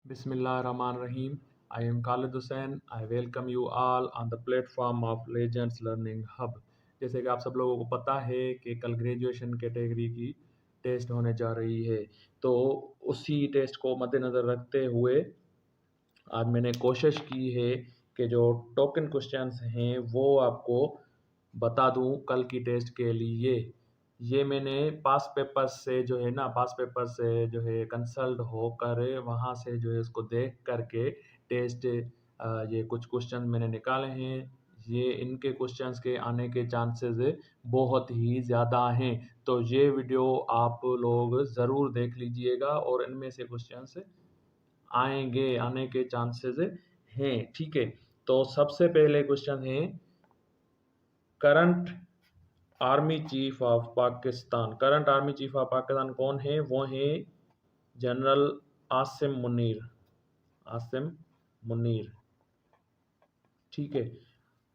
Bismillahirrahmanirrahim. I am Khalid Hussain. I welcome you all on the platform of Legends Learning Hub. जैसे कि आप सब लोगों को पता है कि कल ग्रेजुएशन कैटेगरी की टेस्ट होने जा रही है, तो उसी टेस्ट को मद्देनज़र रखते हुए आज मैंने कोशिश की है कि जो टोकन क्वेश्चंस हैं वो आपको बता दूं कल की टेस्ट के लिए। ये मैंने पास पेपर से जो है कंसल्ट होकर वहाँ से जो है इसको देख करके टेस्ट ये कुछ क्वेश्चन मैंने निकाले हैं। ये इनके क्वेश्चंस के आने के चांसेस बहुत ही ज़्यादा हैं, तो ये वीडियो आप लोग ज़रूर देख लीजिएगा और इनमें से क्वेश्चंस आने के चांसेस हैं। ठीक है, तो सबसे पहले क्वेश्चन है current army chief of Pakistan. Current army chief of Pakistan कौन है? वो है जनरल आसिम मुनीर। आसिम मुनीर, ठीक है।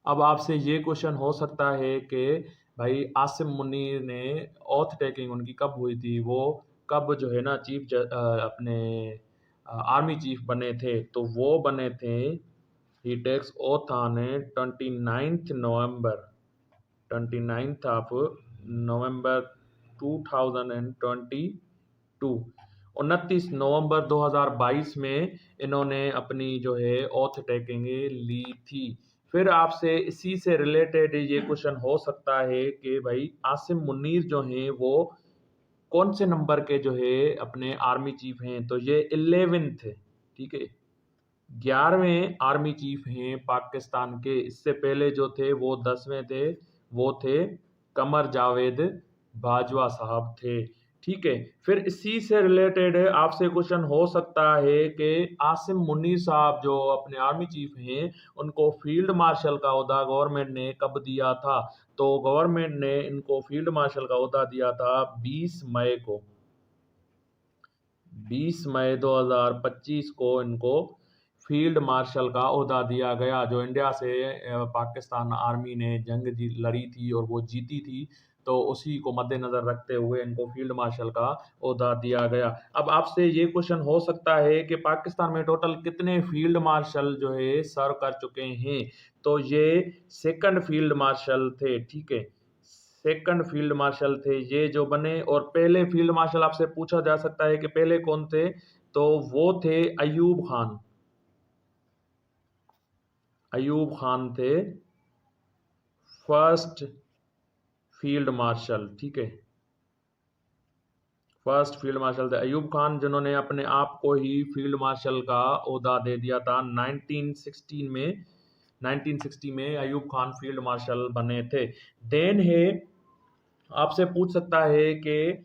अब आपसे ये क्वेश्चन हो सकता है कि भाई आसिम मुनीर ने ऑथ टेकिंग उनकी कब हुई थी, वो कब जो है ना अपने आर्मी चीफ बने थे? तो वो बने थे, ही टेक्स ओथ ऑन 29 नवंबर 2022। 29 नवंबर 2022 में इन्होंने अपनी जो है ऑथ टेकिंग ली थी। फिर आपसे इसी से रिलेटेड ये क्वेश्चन हो सकता है कि भाई आसिम मुनीर जो हैं वो कौन से नंबर के जो है अपने आर्मी चीफ हैं? तो ये 11th थे, ठीक है, 11वें आर्मी चीफ हैं पाकिस्तान के। इससे पहले जो थे वो 10वें थे, वो थे कमर जावेद बाजवा साहब थे, ठीक है। फिर इसी से रिलेटेड आपसे क्वेश्चन हो सकता है कि आसिम मुनीर साहब जो अपने आर्मी चीफ हैं उनको फील्ड मार्शल का ओहदा गवर्नमेंट ने कब दिया था? तो गवर्नमेंट ने इनको फील्ड मार्शल का ओहदा दिया था 20 मई को। 20 मई 2025 को इनको फील्ड मार्शल का ओहदा दिया गया। जो इंडिया से पाकिस्तान आर्मी ने जंग लड़ी थी और वो जीती थी, तो उसी को मद्देनज़र रखते हुए इनको फील्ड मार्शल का ओहदा दिया गया। अब आपसे ये क्वेश्चन हो सकता है कि पाकिस्तान में टोटल कितने फील्ड मार्शल जो है सर्व कर चुके हैं? तो ये सेकंड फील्ड मार्शल थे, ठीक है, सेकंड फील्ड मार्शल थे ये जो बने। और पहले फील्ड मार्शल आपसे पूछा जा सकता है कि पहले कौन थे? तो वो थे अयूब खान। अयूब खान थे फर्स्ट फील्ड मार्शल, ठीक है, फर्स्ट फील्ड मार्शल थे अयूब खान, जिन्होंने अपने आप को ही फील्ड मार्शल का ओहदा दे दिया था 1916 में। 1960 में अयूब खान फील्ड मार्शल बने थे। देन है आपसे पूछ सकता है कि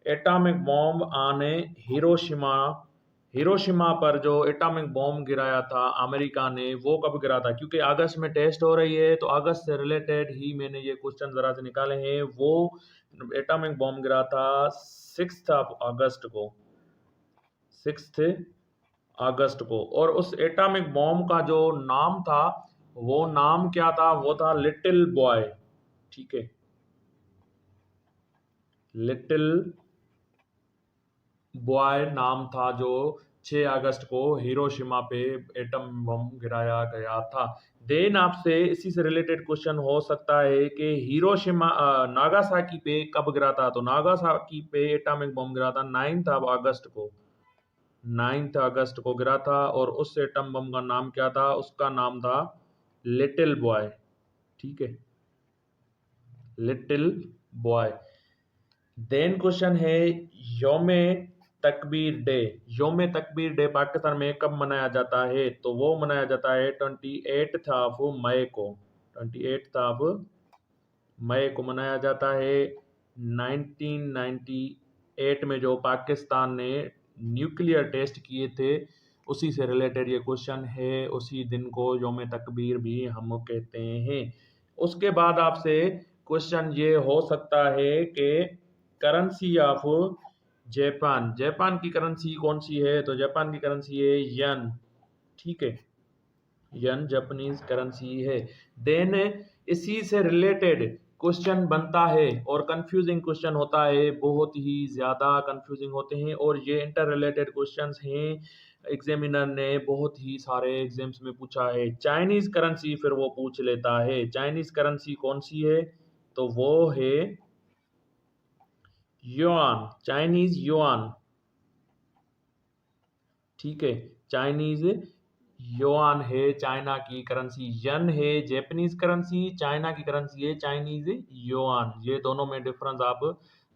एटॉमिक बॉम्ब आने हिरोशिमा, हिरोशिमा पर जो एटॉमिक बॉम्ब गिराया था अमेरिका ने, वो कब गिरा था? क्योंकि अगस्त में टेस्ट हो रही है, तो अगस्त से रिलेटेड ही मैंने ये क्वेश्चन जरा से निकाले हैं। वो एटॉमिक बॉम्ब गिरा था 6 अगस्त को, 6 अगस्त को। और उस एटॉमिक बॉम्ब का जो नाम था, वो नाम क्या था? वो था लिटिल बॉय, ठीक है, लिटिल बॉय नाम था जो 6 अगस्त को हिरोशिमा पे एटम बम गिराया गया था। देन आपसे इसी से रिलेटेड क्वेश्चन हो सकता है कि हिरोशिमा नागासाकी पे कब गिरा था? तो नागासाकी पे एटॉमिक बम गिरा था 9 अगस्त को, 9 अगस्त को गिरा था। और उस एटम बम का नाम क्या था? उसका नाम था लिटिल बॉय, ठीक है, लिटिल बॉय। देन क्वेश्चन है योम तकबीर डे। योम तकबीर डे पाकिस्तान में कब मनाया जाता है? तो वो मनाया जाता है 28 मई को, 28 मई को मनाया जाता है। 1998 में जो पाकिस्तान ने न्यूक्लियर टेस्ट किए थे, उसी से रिलेटेड ये क्वेश्चन है। उसी दिन को योम तकबीर भी हम कहते हैं। उसके बाद आपसे क्वेश्चन ये हो सकता है कि करेंसी ऑफ जापान, जापान की करेंसी कौन सी है? तो जापान की करेंसी है यन, ठीक है, यन जापानीज करेंसी है। देन इसी से रिलेटेड क्वेश्चन बनता है और कंफ्यूजिंग क्वेश्चन होता है, बहुत ही ज़्यादा कंफ्यूजिंग होते हैं, और ये इंटर रिलेटेड क्वेश्चंस हैं एग्जामिनर ने बहुत ही सारे एग्जाम्स में पूछा है। चाइनीज करेंसी फिर वो पूछ लेता है। चाइनीज करेंसी कौन सी है? तो वो है युआन, चाइनीज युआन। ठीक है, चाइनीज युआन है चाइना की करेंसी। यन है जापानीज करेंसी, चाइना की करेंसी है चाइनीज युआन। ये दोनों में डिफरेंस आप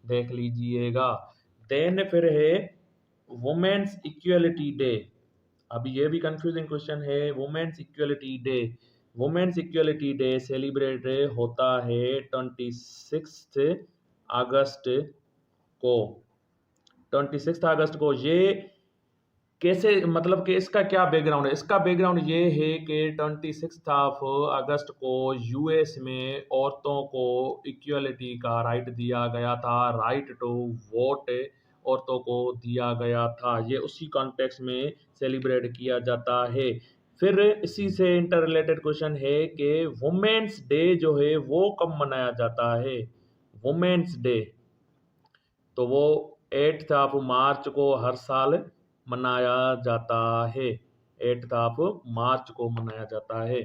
देख लीजिएगा। देन फिर है वुमेन्स इक्वलिटी डे। अभी ये भी कंफ्यूजिंग क्वेश्चन है। Women's equality day, women's equality day celebrate होता है 26 अगस्त को। 26 अगस्त को ये कैसे, मतलब कि इसका क्या बैकग्राउंड है? इसका बैकग्राउंड ये है कि 26 अगस्त को यूएस में औरतों को इक्वलिटी का राइट दिया गया था, राइट टू वोट औरतों को दिया गया था। ये उसी कॉन्टेक्स्ट में सेलिब्रेट किया जाता है। फिर इसी से इंटर रिलेटेड क्वेश्चन है कि वुमेन्स डे जो है वो कब मनाया जाता है? वुमेन्स डे तो वो 8 मार्च को हर साल मनाया जाता है। 8 मार्च को मनाया जाता है।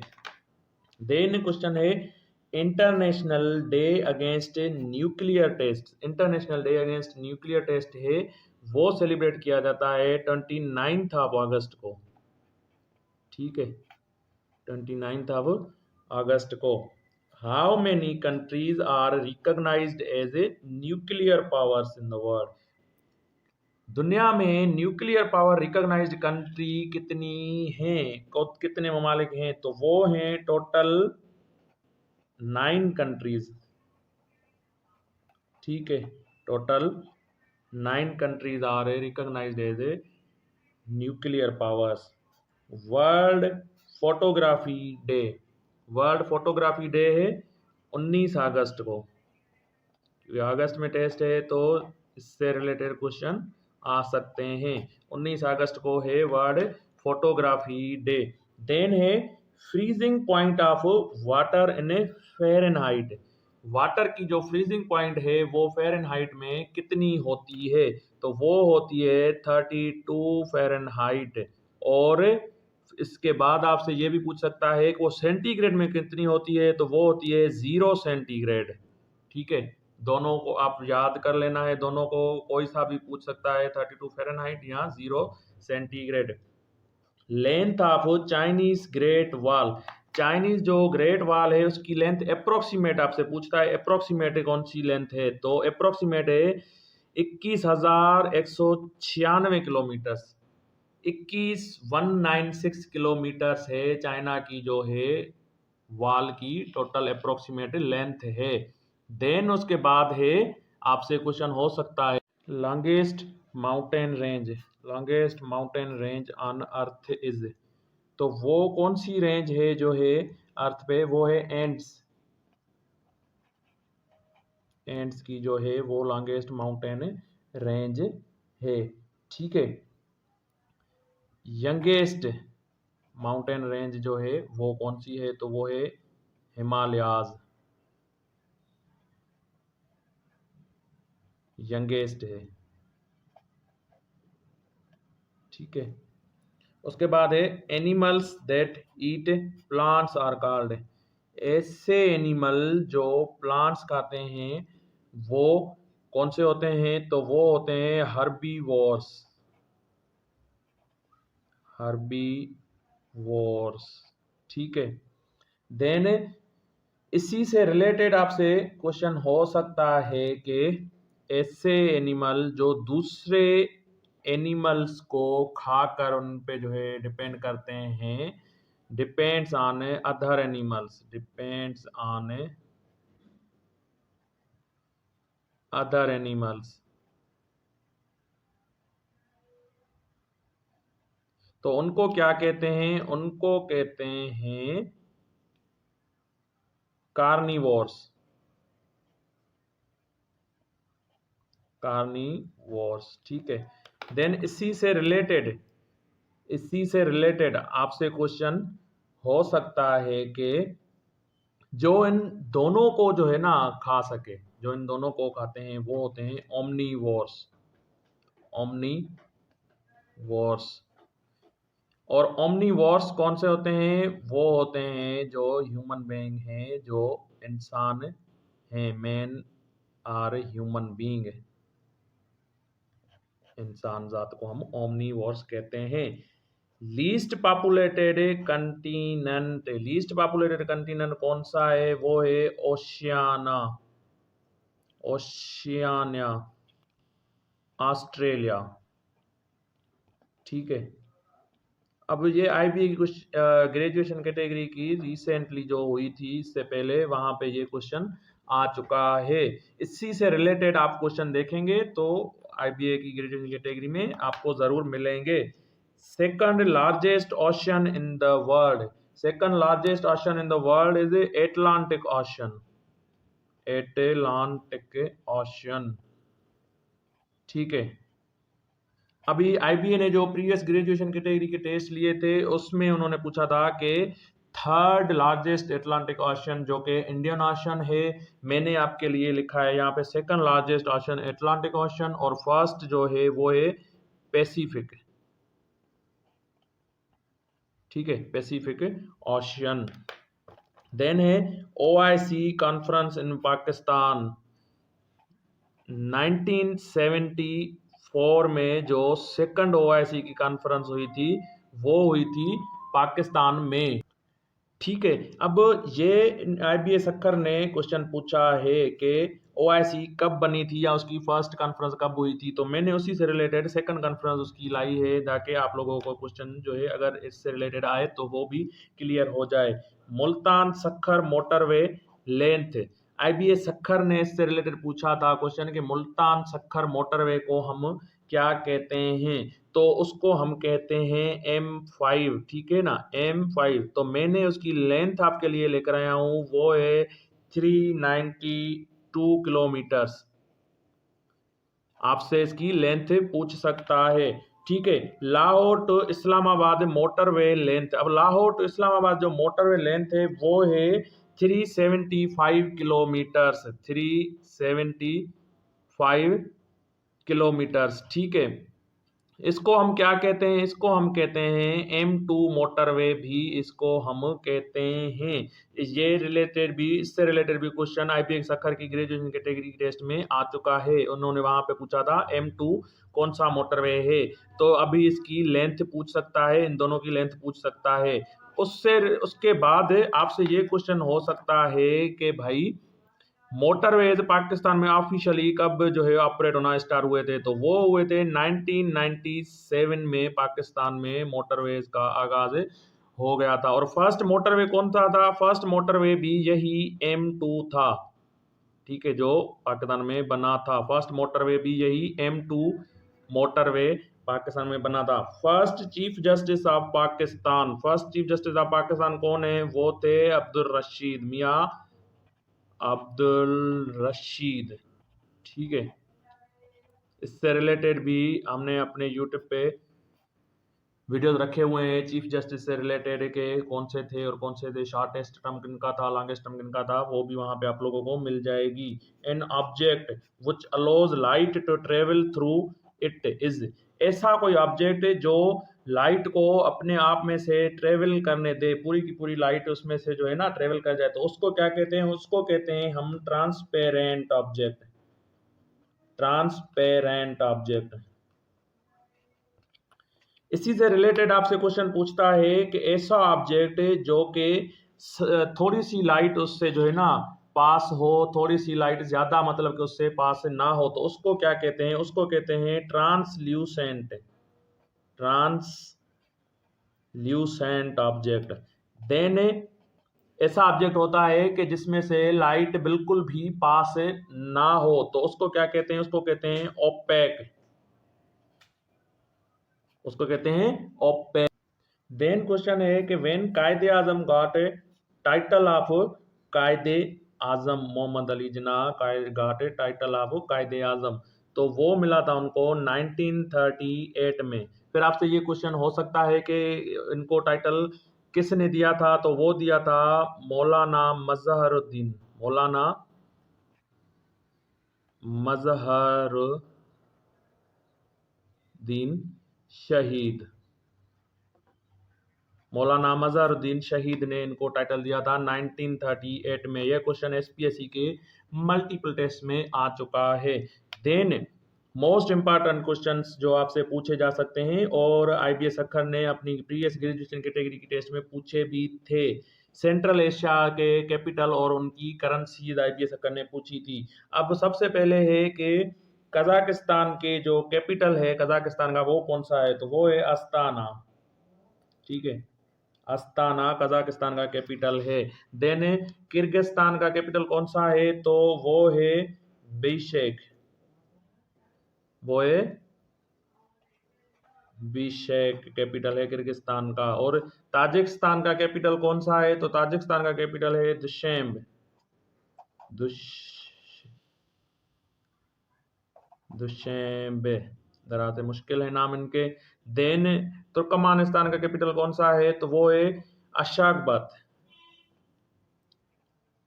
देन क्वेश्चन है international day against nuclear test. International day against nuclear test है वो सेलिब्रेट किया जाता है 29 अगस्त को। ठीक है, 29 अगस्त को। How many countries are recognised as a nuclear powers in the world? दुनिया में न्यूक्लियर पावर रिकॉग्नाइज्ड कंट्री कितनी हैं? कितने ममालिक हैं? तो वो हैं टोटल 9 कंट्रीज। ठीक है, total 9 countries are recognised as a nuclear powers. World photography day, world photography day है 19 अगस्त को। अगस्त में टेस्ट है तो इससे रिलेटेड क्वेश्चन आ सकते हैं। 19 अगस्त को है वर्ल्ड फोटोग्राफी डे। देन है freezing point of water in Fahrenheit. Water की जो फ्रीजिंग पॉइंट है वो फ़ारेनहाइट में कितनी होती है? तो वो होती है 32 फ़ारेनहाइट। और इसके बाद आपसे ये भी पूछ सकता है कि वो सेंटीग्रेड में कितनी होती है? तो वो होती है 0 सेंटीग्रेड। ठीक है, दोनों को आप याद कर लेना है। दोनों को कोई सा भी पूछ सकता है, 32 फ़ारेनहाइट या 0 centigrade. Length of Chinese great wall, Chinese जो ग्रेट वॉल है उसकी लेंथ अप्रोक्सीमेट आपसे पूछता है। अप्रोक्सीमेट कौन सी लेंथ है? तो अप्रोक्सीमेट है 21,196 किलोमीटर। 21,196 किलोमीटर है चाइना की जो है वॉल की टोटल अप्रोक्सीमेट लेंथ है। देन उसके बाद है आपसे क्वेश्चन हो सकता है longest mountain range, longest mountain range on earth is. तो वो कौन सी रेंज है जो है अर्थ पे? वो है एंड्स, एंड्स की जो है वो लॉन्गेस्ट माउंटेन रेंज है। ठीक है, यंगेस्ट माउंटेन रेंज जो है वो कौन सी है? तो वो है हिमालयाज, यंगेस्ट है। ठीक है, उसके बाद है animals that eat plants are called. ऐसे एनिमल जो प्लांट्स खाते हैं वो कौन से होते हैं? तो वो होते हैं हर्बीवोर्स, हर्बीवोर्स। ठीक है, देन इसी से रिलेटेड आपसे क्वेश्चन हो सकता है कि ऐसे एनिमल जो दूसरे एनिमल्स को खाकर उन पे जो है डिपेंड करते हैं, depends on other animals, depends on other animals. तो उनको क्या कहते हैं? उनको कहते हैं कार्निवोर्स, कार्निवोर्स। ठीक है, देन इसी से रिलेटेड आपसे क्वेश्चन हो सकता है कि जो इन दोनों को जो है ना खा सके, जो इन दोनों को खाते हैं वो होते हैं ओमनीवोर्स, ओमनीवोर्स। और ओमनीवोर्स कौन से होते हैं? वो होते हैं जो ह्यूमन बीइंग हैं, जो इंसान हैं। मैन आर ह्यूमन बीइंग, इंसान जात को हम ओमनीवोर्स कहते हैं। Least populated continent, least populated continent कौन सा है? वो है ओशियाना, ओशियानिया, ऑस्ट्रेलिया। ठीक है। अब ये आईबीए की कुछ ग्रेजुएशन कैटेगरी की रिसेंटली जो हुई थी, इससे पहले वहां पे ये क्वेश्चन आ चुका है। इसी से रिलेटेड आप क्वेश्चन देखेंगे तो आईबीए की ग्रेजुएशन कैटेगरी में आपको जरूर मिलेंगे। Second largest ocean in the world, second largest ocean in the world is Atlantic ocean, Atlantic ocean. ठीक है। अभी आईबीए ने जो प्रीवियस ग्रेजुएशन कैटेगरी के टेस्ट लिए थे उसमें उन्होंने पूछा था कि थर्ड लार्जेस्ट एटलांटिक ओशन जो कि इंडियन ओशन है, मैंने आपके लिए लिखा है यहाँ पे second largest ocean Atlantic ocean, और फर्स्ट जो है वो है पैसिफिक। ठीक है, पैसिफिक ओशन। देन है ओआईसी कॉन्फ्रेंस इन पाकिस्तान, 1974 में जो सेकंड ओआईसी की कॉन्फ्रेंस हुई थी वो हुई थी पाकिस्तान में। ठीक है। अब ये आईबीए सक्कर ने क्वेश्चन पूछा है कि ओआईसी कब बनी थी या उसकी फर्स्ट कॉन्फ्रेंस कब हुई थी, तो मैंने उसी से रिलेटेड सेकंड कॉन्फ्रेंस उसकी लाई है ताकि आप लोगों को क्वेश्चन जो है अगर इससे रिलेटेड आए तो वो भी क्लियर हो जाए। Multan Sukkur motorway length, IBA Sukkur ने इससे रिलेटेड पूछा था क्वेश्चन कि मुल्तान सक्खर मोटरवे को हम क्या कहते हैं, तो उसको हम कहते हैं M5। ठीक है ना, M5। तो मैंने उसकी लेंथ आपके लिए लेकर आया हूं, वो है 392 किलोमीटर्स। आपसे इसकी लेंथ पूछ सकता है। ठीक है। Lahore to Islamabad motorway length, अब लाहौर टू इस्लामाबाद जो मोटरवे लेंथ है वो है 375 किलोमीटर्स, 375 किलोमीटर्स। ठीक है। इसको हम क्या कहते हैं? इसको हम कहते हैं M2 मोटरवे भी इसको हम कहते हैं। ये रिलेटेड भी, इससे रिलेटेड भी क्वेश्चन आईपीएस सक्खर की ग्रेजुएशन कैटेगरी टेस्ट में आ चुका है। उन्होंने वहां पे पूछा था M2 कौन सा मोटरवे है, तो अभी इसकी लेंथ पूछ सकता है, इन दोनों की लेंथ पूछ सकता है। उसके बाद आपसे ये क्वेश्चन हो सकता है कि भाई मोटरवेज पाकिस्तान में ऑफिशियली कब जो है ऑपरेट होना स्टार्ट हुए थे, तो वो हुए थे 1997 में पाकिस्तान में मोटरवेज का आगाज हो गया था। और फर्स्ट मोटरवे कौन सा था? फर्स्ट मोटरवे भी यही M2 था। ठीक है, जो पाकिस्तान में बना था, फर्स्ट मोटरवे भी यही M2 मोटरवे पाकिस्तान में बना था। First chief justice of Pakistan, first chief justice of Pakistan कौन है? वो थे अब्दुल रशीद, मियां अब्दुल रशीद। ठीक है। इससे रिलेटेड भी हमने अपने यूट्यूब पे वीडियोस रखे हुए हैं चीफ जस्टिस से रिलेटेड के कौन से थे और कौन से थे, शॉर्टेस्ट टर्म किनका था, लॉन्गेस्ट टर्म किनका था, वो भी वहां पे आप लोगों को मिल जाएगी। An object which allows light to travel through it is, ऐसा कोई ऑब्जेक्ट जो लाइट को अपने आप में से ट्रेवल करने दे, पूरी की पूरी लाइट उसमें से जो है ना ट्रेवल कर जाए, तो उसको क्या कहते हैं? उसको कहते हैं हम ट्रांसपेरेंट ऑब्जेक्ट, ट्रांसपेरेंट ऑब्जेक्ट। इसी से रिलेटेड आपसे क्वेश्चन पूछता है कि ऐसा ऑब्जेक्ट जो कि थोड़ी सी लाइट उससे जो है ना पास हो, थोड़ी सी लाइट ज्यादा मतलब कि उससे पास ना हो, तो उसको क्या कहते हैं? उसको कहते हैं ट्रांसल्यूसेंट, ट्रांसल्यूसेंट ऑब्जेक्ट। देन ऐसा ऑब्जेक्ट होता है कि जिसमें से लाइट बिल्कुल भी पास ना हो, तो उसको क्या कहते हैं? उसको कहते हैं ओपेक, उसको कहते हैं ओपेक। देन क्वेश्चन है कि व्हेन कायदे आजम गॉट टाइटल ऑफ कायदे आजम, Mohammad Ali Jinnah got title of कायदे आजम, तो वो मिला था उनको 1938 में। फिर आपसे ये क्वेश्चन हो सकता है कि इनको टाइटल किसने दिया था, तो वो दिया था मौलाना मजहरुद्दीन, मौलाना मजहरुद्दीन शहीद। मौलाना मजहरुद्दीन शहीद ने इनको टाइटल दिया था 1938 में। यह क्वेश्चन एसपीएससी के मल्टीपल टेस्ट में आ चुका है। देन मोस्ट इंपॉर्टेंट क्वेश्चंस जो आपसे पूछे जा सकते हैं और आईबीएस अखर ने अपनी प्रीवियस ग्रेजुएशन कैटेगरी की टेस्ट में पूछे भी थे। सेंट्रल एशिया के कैपिटल और उनकी करेंसी आईबीएस अखर ने पूछी थी। अब सबसे पहले है कि कजाकिस्तान के जो कैपिटल है कजाकिस्तान का वो कौन सा है, तो वो है अस्ताना। ठीक है, अस्ताना कजाकिस्तान का कैपिटल है। देन किर्गिस्तान का कैपिटल कौन सा है, तो वो है बिशेक। वो है बिशेक कैपिटल है किर्गिस्तान का। और ताजिकिस्तान का कैपिटल कौन सा है, तो ताजिकिस्तान का कैपिटल है दुशैंब। दुशैंब, जरा से मुश्किल है नाम इनके। देन तुर्कमानिस्तान का कैपिटल कौन सा है, तो वो है अशगाबत।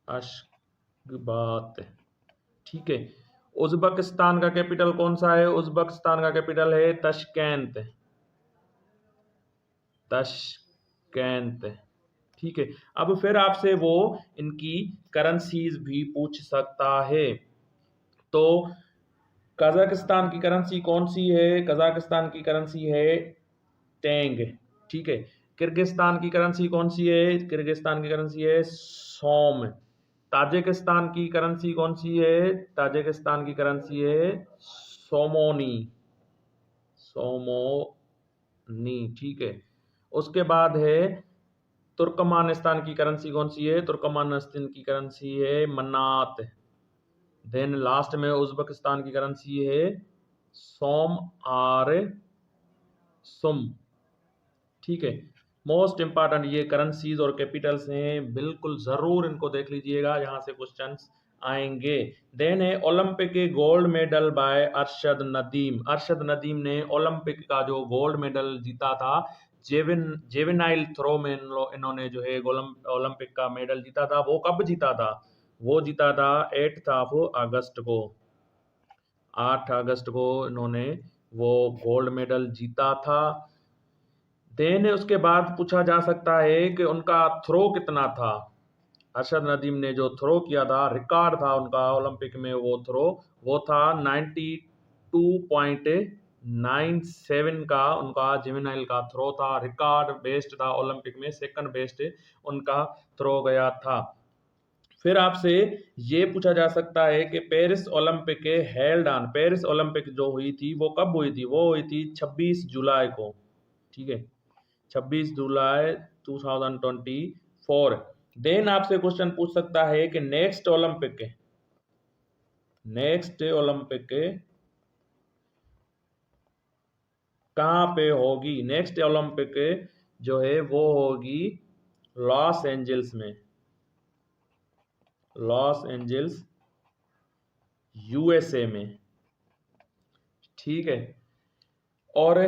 अशगाबत, ठीक है। उज्बेकिस्तान का कैपिटल कौन सा है, उज्बेकिस्तान का कैपिटल है तशकेंत। तशकेंत, ठीक है। अब फिर आपसे वो इनकी करेंसीज भी पूछ सकता है। तो कजाकिस्तान की करेंसी कौन सी है, कजाकिस्तान की करेंसी है टेंग। ठीक है। किर्गिस्तान की करेंसी कौन सी है, किर्गिस्तान की करेंसी है सोम। ताजिकिस्तान की करेंसी कौन सी है, ताजिकिस्तान की करेंसी है सोमोनी। सोमोनी, ठीक है। उसके बाद है तुर्कमानिस्तान की करेंसी कौन सी है, तुर्कमानिस्तान की करेंसी है मनात। देन लास्ट में उज्बेकिस्तान की करेंसी है सोम आर सुम। ठीक है। मोस्ट इंपॉर्टेंट ये करेंसीज और कैपिटल्स हैं, बिल्कुल जरूर इनको देख लीजिएगा, यहाँ से क्वेश्चंस आएंगे। देन है Olympic gold medal by Arshad Nadeem. Arshad Nadeem ने ओलंपिक का जो गोल्ड मेडल जीता था जेवेनाइल थ्रो में इन्होंने जो है ओलंपिक का मेडल जीता था। वो कब जीता था, वो जीता था 8 अगस्त को। 8 अगस्त को इन्होंने वो गोल्ड मेडल जीता था। देन उसके बाद पूछा जा सकता है कि उनका थ्रो कितना था। अरशद नदीम ने जो थ्रो किया था, रिकॉर्ड था उनका ओलंपिक में वो थ्रो, वो था 92.97 का उनका जेवेनाइल का थ्रो था। रिकॉर्ड बेस्ट था ओलंपिक में, सेकंड बेस्ट उनका थ्रो गया था। फिर आपसे ये पूछा जा सकता है कि पेरिस ओलंपिक के हेल्ड ऑन, पेरिस ओलंपिक जो हुई थी वो कब हुई थी, वो हुई थी 26 जुलाई को। ठीक है, 26 जुलाई 2024। देन आपसे क्वेश्चन पूछ सकता है कि नेक्स्ट ओलंपिक कहाँ पे होगी। नेक्स्ट ओलंपिक जो है वो होगी लॉस एंजल्स में, लॉस एंजल्स यूएसए में। ठीक है। और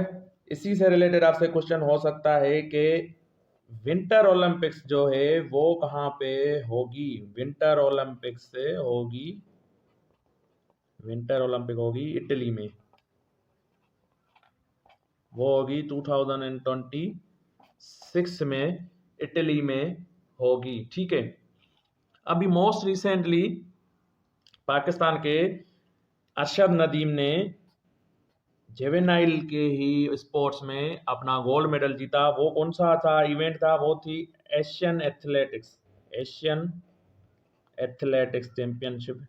इसी से रिलेटेड आपसे क्वेश्चन हो सकता है कि विंटर ओलंपिक्स जो है वो कहाँ पे होगी। विंटर ओलंपिक्स होगी, विंटर ओलंपिक होगी इटली में, वो होगी 2026 में इटली में होगी। ठीक है। अभी मोस्ट रिसेंटली पाकिस्तान के अरशद नदीम ने जेवेनाइल के ही स्पोर्ट्स में अपना गोल्ड मेडल जीता। वो कौन सा था इवेंट था, वो थी Asian athletics championship.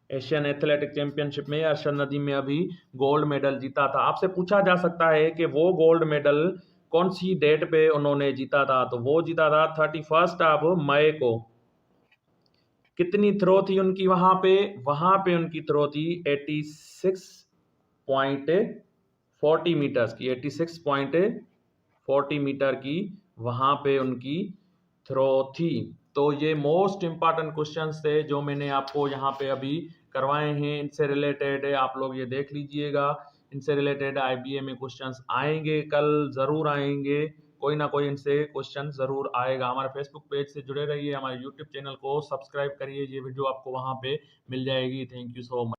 Asian athletic championship में अरशद नदीम में अभी गोल्ड मेडल जीता था। आपसे पूछा जा सकता है कि वो गोल्ड मेडल कौन सी डेट पे उन्होंने जीता था, तो वो जीता था 31 मई को। कितनी थ्रो थी उनकी वहां पे उनकी थ्रो थी 86.40 मीटर्स की, 86.40 मीटर की वहां पे उनकी थ्रो थी। तो ये मोस्ट इंपॉर्टेंट क्वेश्चंस थे जो मैंने आपको यहाँ पे अभी करवाए हैं। इनसे रिलेटेड आप लोग ये देख लीजिएगा, इनसे रिलेटेड आईबीए में क्वेश्चंस आएंगे, कल जरूर आएंगे। कोई ना कोई इनसे क्वेश्चन ज़रूर आएगा। हमारे फेसबुक पेज से जुड़े रहिए, हमारे यूट्यूब चैनल को सब्सक्राइब करिए, ये वीडियो आपको वहाँ पे मिल जाएगी। Thank you so much.